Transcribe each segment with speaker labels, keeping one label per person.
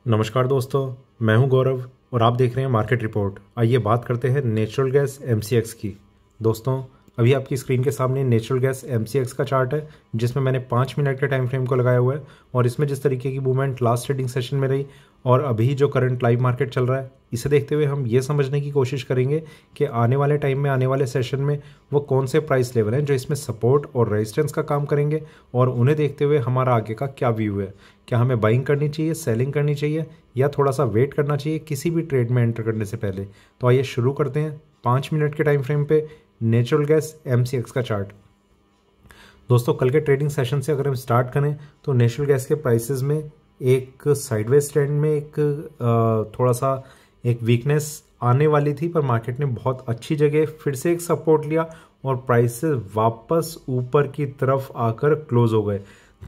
Speaker 1: नमस्कार दोस्तों, मैं हूं गौरव और आप देख रहे हैं मार्केट रिपोर्ट। आइए बात करते हैं नेचुरल गैस एमसीएक्स की। दोस्तों, अभी आपकी स्क्रीन के सामने नेचुरल गैस एमसीएक्स का चार्ट है, जिसमें मैंने 5 मिनट के टाइम फ्रेम को लगाया हुआ है और इसमें जिस तरीके की मूवमेंट लास्ट ट्रेडिंग सेशन में रही और अभी जो करंट लाइव मार्केट चल रहा है, इसे देखते हुए हम ये समझने की कोशिश करेंगे कि आने वाले टाइम में, आने वाले सेशन में वो कौन से प्राइस लेवल हैं जो इसमें सपोर्ट और रेजिस्टेंस का काम करेंगे और उन्हें देखते हुए हमारा आगे का क्या व्यू है। क्या हमें बाइंग करनी चाहिए, सेलिंग करनी चाहिए या थोड़ा सा वेट करना चाहिए किसी भी ट्रेड में एंटर करने से पहले। तो आइए शुरू करते हैं 5 मिनट के टाइम फ्रेम पे नेचुरल गैस एमसीएक्स का चार्ट। दोस्तों, कल के ट्रेडिंग सेशन से अगर हम स्टार्ट करें तो नेचुरल गैस के प्राइसेस में एक साइडवेज ट्रेंड में एक थोड़ा सा एक वीकनेस आने वाली थी, पर मार्केट ने बहुत अच्छी जगह फिर से एक सपोर्ट लिया और प्राइसेस वापस ऊपर की तरफ आकर क्लोज हो गए।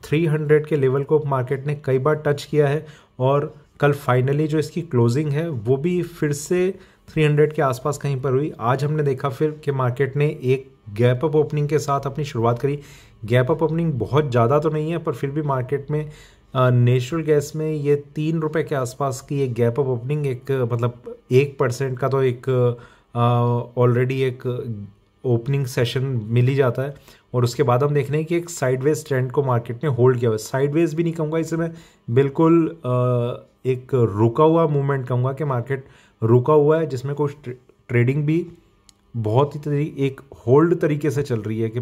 Speaker 1: 300 के लेवल को मार्केट ने कई बार टच किया है और कल फाइनली जो इसकी क्लोजिंग है वो भी फिर से 300 के आसपास कहीं पर हुई। आज हमने देखा फिर कि मार्केट ने एक गैप अप ओपनिंग के साथ अपनी शुरुआत करी। गैप अप ओपनिंग बहुत ज़्यादा तो नहीं है, पर फिर भी मार्केट में नेचुरल गैस में ये 3 रुपये के आसपास की एक गैप अप ओपनिंग, एक मतलब 1% का तो एक ऑलरेडी एक ओपनिंग सेशन मिल ही जाता है। और उसके बाद हम देख रहे हैं कि एक साइडवेज ट्रेंड को मार्केट ने होल्ड किया हुआ है। साइडवेज भी नहीं कहूँगा इसे मैं, बिल्कुल एक रुका हुआ मूवमेंट कहूँगा कि मार्केट रुका हुआ है, जिसमें कुछ ट्रेडिंग भी बहुत ही एक होल्ड तरीके से चल रही है कि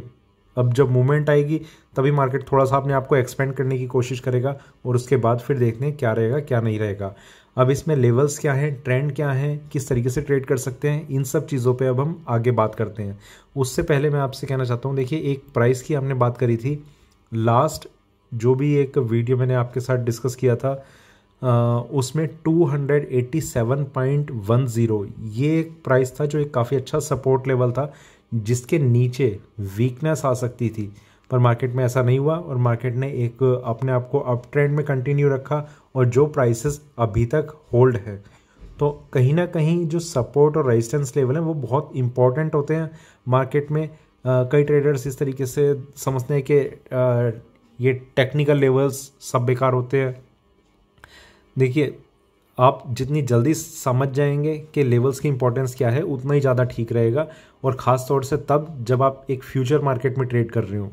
Speaker 1: अब जब मूवमेंट आएगी तभी मार्केट थोड़ा सा अपने आप को एक्सपेंड करने की कोशिश करेगा और उसके बाद फिर देखते हैं क्या रहेगा क्या नहीं रहेगा। अब इसमें लेवल्स क्या हैं, ट्रेंड क्या है, किस तरीके से ट्रेड कर सकते हैं, इन सब चीज़ों पे अब हम आगे बात करते हैं। उससे पहले मैं आपसे कहना चाहता हूँ, देखिए एक प्राइस की हमने बात करी थी लास्ट, जो भी एक वीडियो मैंने आपके साथ डिस्कस किया था उसमें 287.10 ये एक प्राइस था जो एक काफ़ी अच्छा सपोर्ट लेवल था, जिसके नीचे वीकनेस आ सकती थी, पर मार्केट में ऐसा नहीं हुआ और मार्केट ने एक अपने आप को अप ट्रेंड में कंटिन्यू रखा और जो प्राइसेस अभी तक होल्ड है। तो कहीं ना कहीं जो सपोर्ट और रेजिस्टेंस लेवल है वो बहुत इंपॉर्टेंट होते हैं मार्केट में। कई ट्रेडर्स इस तरीके से समझते हैं कि ये टेक्निकल लेवल्स सब बेकार होते हैं। देखिए, आप जितनी जल्दी समझ जाएंगे कि लेवल्स की इंपॉर्टेंस क्या है उतना ही ज़्यादा ठीक रहेगा, और ख़ास तौर से तब जब आप एक फ्यूचर मार्केट में ट्रेड कर रहे हो।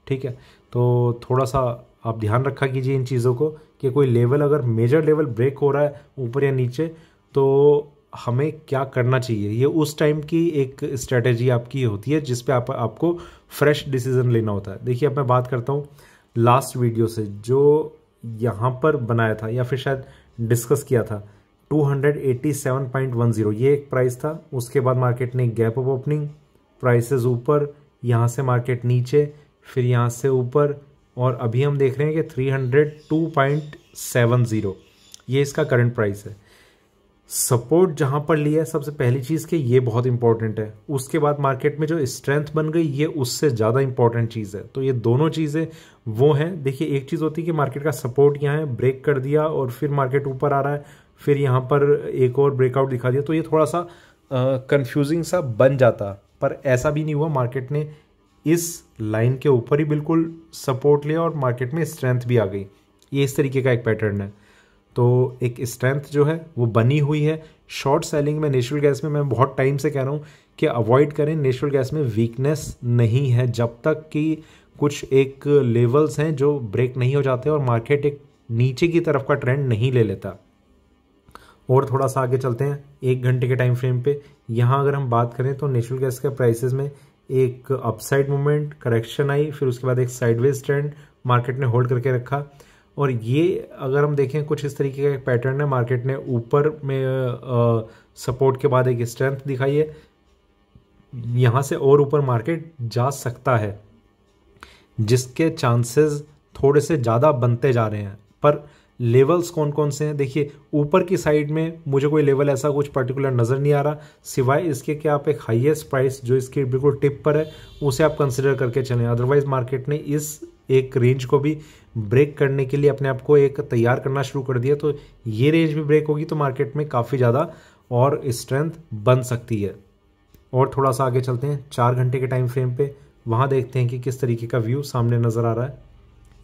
Speaker 1: ठीक है, तो थोड़ा सा आप ध्यान रखा कीजिए इन चीज़ों को कि कोई लेवल अगर मेजर लेवल ब्रेक हो रहा है ऊपर या नीचे तो हमें क्या करना चाहिए। ये उस टाइम की एक स्ट्रेटेजी आपकी होती है जिस पे आपको फ्रेश डिसीजन लेना होता है। देखिए, अब मैं बात करता हूँ लास्ट वीडियो से जो यहाँ पर बनाया था या फिर शायद डिस्कस किया था 287.10 ये एक प्राइस था। उसके बाद मार्केट ने गैप अप ओपनिंग, प्राइसेस ऊपर, यहाँ से मार्केट नीचे, फिर यहाँ से ऊपर, और अभी हम देख रहे हैं कि 302.70 ये इसका करंट प्राइस है। सपोर्ट जहाँ पर लिया है, सबसे पहली चीज़ कि ये बहुत इंपॉर्टेंट है। उसके बाद मार्केट में जो स्ट्रेंथ बन गई ये उससे ज़्यादा इंपॉर्टेंट चीज़ है। तो ये दोनों चीज़ें वो हैं। देखिए, एक चीज़ होती है कि मार्केट का सपोर्ट यहाँ है, ब्रेक कर दिया और फिर मार्केट ऊपर आ रहा है, फिर यहाँ पर एक और ब्रेकआउट दिखा दिया, तो ये थोड़ा सा कंफ्यूजिंग सा बन जाता, पर ऐसा भी नहीं हुआ। मार्केट ने इस लाइन के ऊपर ही बिल्कुल सपोर्ट लिया और मार्केट में स्ट्रेंथ भी आ गई। ये इस तरीके का एक पैटर्न है। तो एक स्ट्रेंथ जो है वो बनी हुई है। शॉर्ट सेलिंग में नेचुरल गैस में मैं बहुत टाइम से कह रहा हूँ कि अवॉइड करें। नेचुरल गैस में वीकनेस नहीं है जब तक कि कुछ एक लेवल्स हैं जो ब्रेक नहीं हो जाते और मार्केट एक नीचे की तरफ का ट्रेंड नहीं ले लेता। और थोड़ा सा आगे चलते हैं 1 घंटे के टाइम फ्रेम पे। यहाँ अगर हम बात करें तो नेचुरल गैस के प्राइसेस में एक अपसाइड मूवमेंट, करेक्शन आई, फिर उसके बाद एक साइडवेज ट्रेंड मार्केट ने होल्ड करके रखा। और ये अगर हम देखें कुछ इस तरीके का एक पैटर्न है। मार्केट ने ऊपर में सपोर्ट के बाद एक स्ट्रेंथ दिखाई है, यहाँ से और ऊपर मार्केट जा सकता है, जिसके चांसेस थोड़े से ज़्यादा बनते जा रहे हैं। पर लेवल्स कौन कौन से हैं, देखिए ऊपर की साइड में मुझे कोई लेवल ऐसा कुछ पर्टिकुलर नज़र नहीं आ रहा, सिवाय इसके कि आप एक हाईएस्ट प्राइस जो इसकी बिल्कुल टिप पर है उसे आप कंसिडर करके चलें। अदरवाइज मार्केट ने इस एक रेंज को भी ब्रेक करने के लिए अपने आप को एक तैयार करना शुरू कर दिया, तो ये रेंज भी ब्रेक होगी तो मार्केट में काफ़ी ज़्यादा और स्ट्रेंथ बन सकती है। और थोड़ा सा आगे चलते हैं 4 घंटे के टाइम फ्रेम पे, वहाँ देखते हैं कि किस तरीके का व्यू सामने नज़र आ रहा है।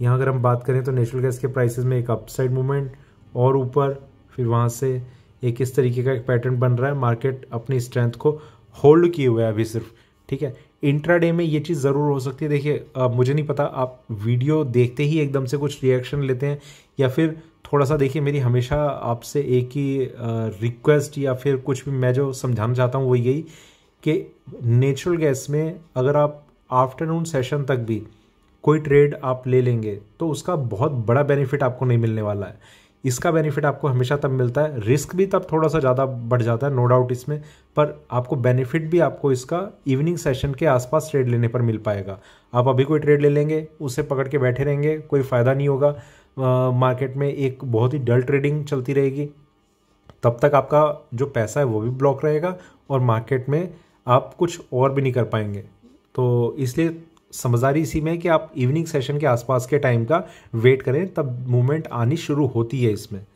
Speaker 1: यहाँ अगर हम बात करें तो नेचुरल गैस के प्राइसेस में एक अपसाइड मूवमेंट और ऊपर, फिर वहाँ से एक इस तरीके का एक पैटर्न बन रहा है। मार्केट अपनी स्ट्रेंथ को होल्ड किए हुए है अभी सिर्फ, ठीक है। इंट्राडे में ये चीज़ ज़रूर हो सकती है। देखिए मुझे नहीं पता आप वीडियो देखते ही एकदम से कुछ रिएक्शन लेते हैं या फिर थोड़ा सा देखिए, मेरी हमेशा आपसे एक ही रिक्वेस्ट या फिर कुछ भी मैं जो समझाना चाहता हूँ वो यही कि नेचुरल गैस में अगर आप आफ्टरनून सेशन तक भी कोई ट्रेड आप ले लेंगे तो उसका बहुत बड़ा बेनिफिट आपको नहीं मिलने वाला है। इसका बेनिफिट आपको हमेशा तब मिलता है, रिस्क भी तब थोड़ा सा ज़्यादा बढ़ जाता है, नो डाउट इसमें, पर आपको बेनिफिट भी आपको इसका इवनिंग सेशन के आसपास ट्रेड लेने पर मिल पाएगा। आप अभी कोई ट्रेड ले लेंगे, उसे पकड़ के बैठे रहेंगे, कोई फ़ायदा नहीं होगा। मार्केट में एक बहुत ही डल ट्रेडिंग चलती रहेगी, तब तक आपका जो पैसा है वो भी ब्लॉक रहेगा और मार्केट में आप कुछ और भी नहीं कर पाएंगे। तो इसलिए समझदारी इसी में है कि आप इवनिंग सेशन के आसपास के टाइम का वेट करें, तब मूवमेंट आनी शुरू होती है इसमें,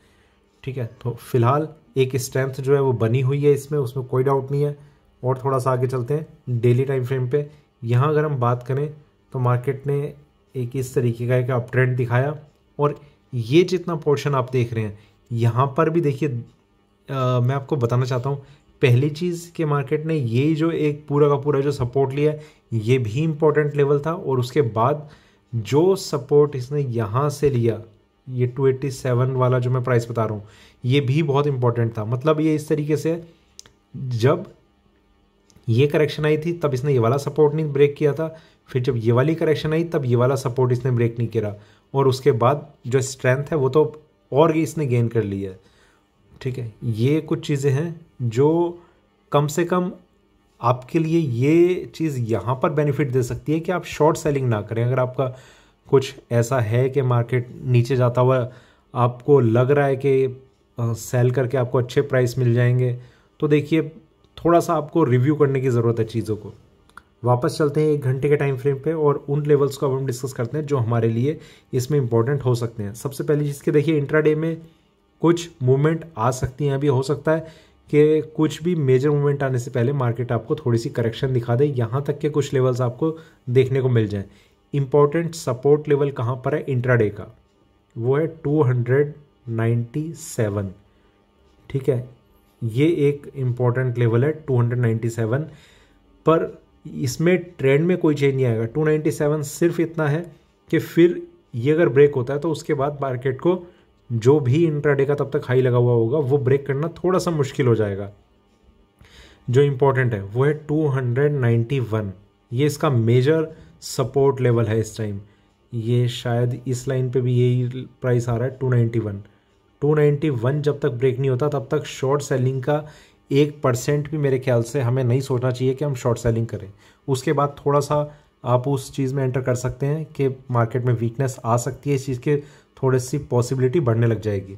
Speaker 1: ठीक है। तो फिलहाल एक स्ट्रेंथ जो है वो बनी हुई है इसमें, उसमें कोई डाउट नहीं है। और थोड़ा सा आगे चलते हैं डेली टाइम फ्रेम पे। यहाँ अगर हम बात करें तो मार्केट ने एक इस तरीके का एक अप ट्रेंड दिखाया और ये जितना पोर्शन आप देख रहे हैं यहाँ पर भी देखिए, मैं आपको बताना चाहता हूँ पहली चीज़ कि मार्केट ने ये जो एक पूरा का पूरा जो सपोर्ट लिया ये भी इम्पोर्टेंट लेवल था, और उसके बाद जो सपोर्ट इसने यहाँ से लिया, ये 287 वाला जो मैं प्राइस बता रहा हूँ, ये भी बहुत इंपॉर्टेंट था। मतलब ये इस तरीके से जब ये करेक्शन आई थी तब इसने ये वाला सपोर्ट नहीं ब्रेक किया था, फिर जब ये वाली करेक्शन आई तब ये वाला सपोर्ट इसने ब्रेक नहीं किया, और उसके बाद जो स्ट्रेंथ है वो तो और इसने गेन कर ली है, ठीक है। ये कुछ चीज़ें हैं जो कम से कम आपके लिए ये चीज़ यहाँ पर बेनिफिट दे सकती है कि आप शॉर्ट सेलिंग ना करें। अगर आपका कुछ ऐसा है कि मार्केट नीचे जाता हुआ आपको लग रहा है कि सेल करके आपको अच्छे प्राइस मिल जाएंगे, तो देखिए थोड़ा सा आपको रिव्यू करने की ज़रूरत है चीज़ों को। वापस चलते हैं 1 घंटे के टाइम फ्रेम पे और उन लेवल्स को अब हम डिस्कस करते हैं जो हमारे लिए इसमें इंपॉर्टेंट हो सकते हैं। सबसे पहली चीज़ कि देखिए इंट्राडे में कुछ मूवमेंट आ सकती हैं, अभी हो सकता है कि कुछ भी मेजर मूवमेंट आने से पहले मार्केट आपको थोड़ी सी करेक्शन दिखा दे, यहाँ तक के कुछ लेवल्स आपको देखने को मिल जाएं। इंपॉर्टेंट सपोर्ट लेवल कहाँ पर है इंट्राडे का, वो है 297, ठीक है। ये एक इम्पॉर्टेंट लेवल है 297, पर इसमें ट्रेंड में कोई चेंज नहीं आएगा। 297 सिर्फ इतना है कि फिर ये अगर ब्रेक होता है तो उसके बाद मार्केट को जो भी इंट्राडे का तब तक हाई लगा हुआ होगा वो ब्रेक करना थोड़ा सा मुश्किल हो जाएगा। जो इम्पोर्टेंट है वो है 291, ये इसका मेजर सपोर्ट लेवल है इस टाइम। ये शायद इस लाइन पे भी यही प्राइस आ रहा है 291। 291 जब तक ब्रेक नहीं होता तब तक शॉर्ट सेलिंग का 1% भी मेरे ख्याल से हमें नहीं सोचना चाहिए कि हम शॉर्ट सेलिंग करें। उसके बाद थोड़ा सा आप उस चीज़ में एंटर कर सकते हैं कि मार्केट में वीकनेस आ सकती है, इस चीज़ के थोड़ी सी पॉसिबिलिटी बढ़ने लग जाएगी।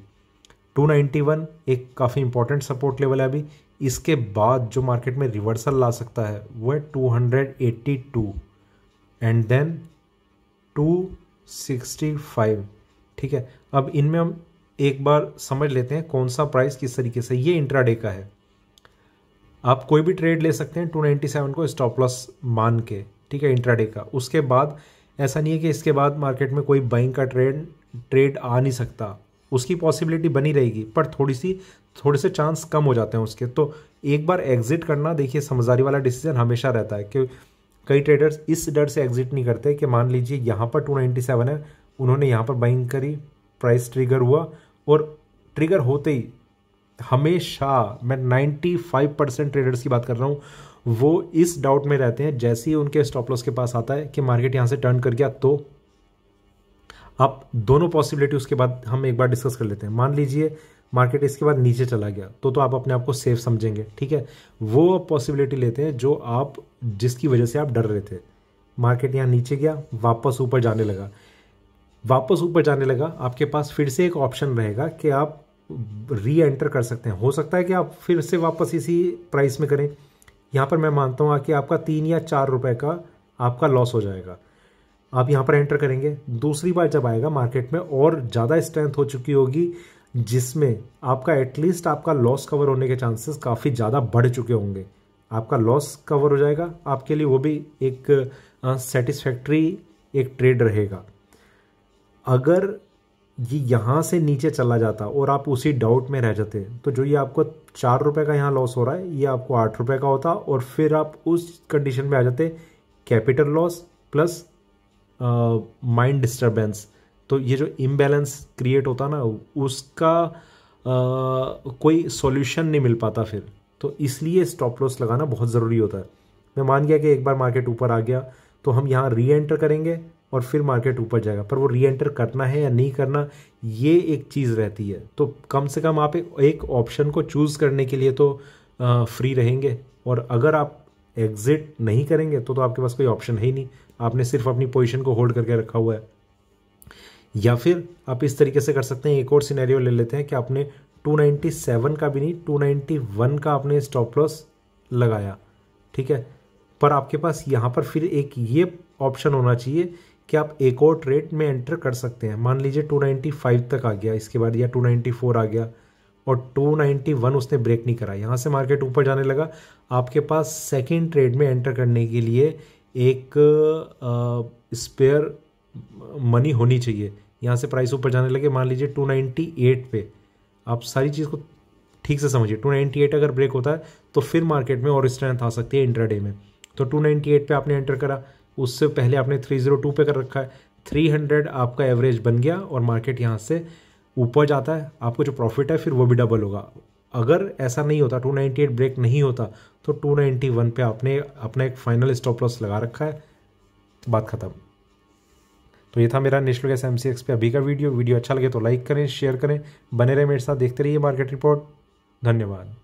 Speaker 1: 291 एक काफ़ी इंपॉर्टेंट सपोर्ट लेवल है अभी। इसके बाद जो मार्केट में रिवर्सल ला सकता है वो है 282 एंड देन 265, ठीक है। अब इनमें हम एक बार समझ लेते हैं कौन सा प्राइस किस तरीके से, ये इंट्राडे का है। आप कोई भी ट्रेड ले सकते हैं 297 को स्टॉप लॉस मान के, ठीक है, इंट्राडे का। उसके बाद ऐसा नहीं है कि इसके बाद मार्केट में कोई बाइंग का ट्रेड आ नहीं सकता, उसकी पॉसिबिलिटी बनी रहेगी, पर थोड़े से चांस कम हो जाते हैं उसके। तो एक बार एग्जिट करना देखिए समझदारी वाला डिसीजन हमेशा रहता है कि कई ट्रेडर्स इस डर से एग्जिट नहीं करते कि मान लीजिए यहाँ पर 297 है, उन्होंने यहाँ पर बाइंग करी, प्राइस ट्रिगर हुआ, और ट्रिगर होते ही हमेशा मैं 95% ट्रेडर्स की बात कर रहा हूँ, वो इस डाउट में रहते हैं जैसे ही उनके स्टॉप लॉस के पास आता है कि मार्केट यहाँ से टर्न कर गया, तो आप दोनों पॉसिबिलिटी उसके बाद हम एक बार डिस्कस कर लेते हैं। मान लीजिए मार्केट इसके बाद नीचे चला गया तो आप अपने आप को सेफ समझेंगे, ठीक है। वो पॉसिबिलिटी लेते हैं जो आप जिसकी वजह से आप डर रहे थे। मार्केट यहाँ नीचे गया, वापस ऊपर जाने लगा, आपके पास फिर से एक ऑप्शन रहेगा कि आप री एंटर कर सकते हैं। हो सकता है कि आप फिर से वापस इसी प्राइस में करें। यहाँ पर मैं मानता हूँ कि आपका 3 या 4 रुपए का आपका लॉस हो जाएगा। आप यहाँ पर एंटर करेंगे, दूसरी बार जब आएगा मार्केट में और ज़्यादा स्ट्रेंथ हो चुकी होगी, जिसमें आपका एटलीस्ट आपका लॉस कवर होने के चांसेस काफ़ी ज़्यादा बढ़ चुके होंगे। आपका लॉस कवर हो जाएगा, आपके लिए वो भी एक सेटिस्फैक्ट्री एक ट्रेड रहेगा। अगर ये यहाँ से नीचे चला जाता और आप उसी डाउट में रह जाते, तो जो ये आपको 4 रुपये का यहाँ लॉस हो रहा है ये आपको 8 रुपये का होता, और फिर आप उस कंडीशन में आ जाते capital loss plus mind disturbance. तो ये जो इम्बैलेंस क्रिएट होता ना उसका कोई सॉल्यूशन नहीं मिल पाता फिर। तो इसलिए स्टॉप लॉस लगाना बहुत ज़रूरी होता है। मैं मान गया कि एक बार मार्केट ऊपर आ गया तो हम यहाँ री एंटर करेंगे और फिर मार्केट ऊपर जाएगा, पर वो री एंटर करना है या नहीं करना ये एक चीज़ रहती है। तो कम से कम आप एक ऑप्शन को चूज़ करने के लिए तो फ्री रहेंगे, और अगर आप एग्जिट नहीं करेंगे तो आपके पास कोई ऑप्शन है ही नहीं, आपने सिर्फ अपनी पोजीशन को होल्ड करके रखा हुआ है। या फिर आप इस तरीके से कर सकते हैं, एक और सिनेरियो ले लेते हैं कि आपने 297 का भी नहीं 291 का आपने स्टॉप लॉस लगाया, ठीक है, पर आपके पास यहाँ पर फिर एक ये ऑप्शन होना चाहिए कि आप एक और ट्रेड में एंटर कर सकते हैं। मान लीजिए 295 तक आ गया इसके बाद, या 294 आ गया और 291 उसने ब्रेक नहीं करा, यहाँ से मार्केट ऊपर जाने लगा, आपके पास सेकेंड ट्रेड में एंटर करने के लिए एक स्पेयर मनी होनी चाहिए। यहाँ से प्राइस ऊपर जाने लगे, मान लीजिए 298 पे, आप सारी चीज़ को ठीक से समझिए, 298 अगर ब्रेक होता है तो फिर मार्केट में और स्ट्रेंथ आ सकती है इंट्राडे में। तो 298 पे आपने एंटर करा, उससे पहले आपने 302 पे कर रखा है, 300 आपका एवरेज बन गया और मार्केट यहाँ से ऊपर जाता है, आपको जो प्रॉफिट है फिर वो भी डबल होगा। अगर ऐसा नहीं होता, 298 ब्रेक नहीं होता, तो 291 पे आपने अपना एक फाइनल स्टॉप लॉस लगा रखा है, बात खत्म। तो ये था मेरा नेशनल गैस MCX पे अभी का वीडियो अच्छा लगे तो लाइक करें, शेयर करें, बने रहे मेरे साथ, देखते रहिए मार्केट रिपोर्ट। धन्यवाद।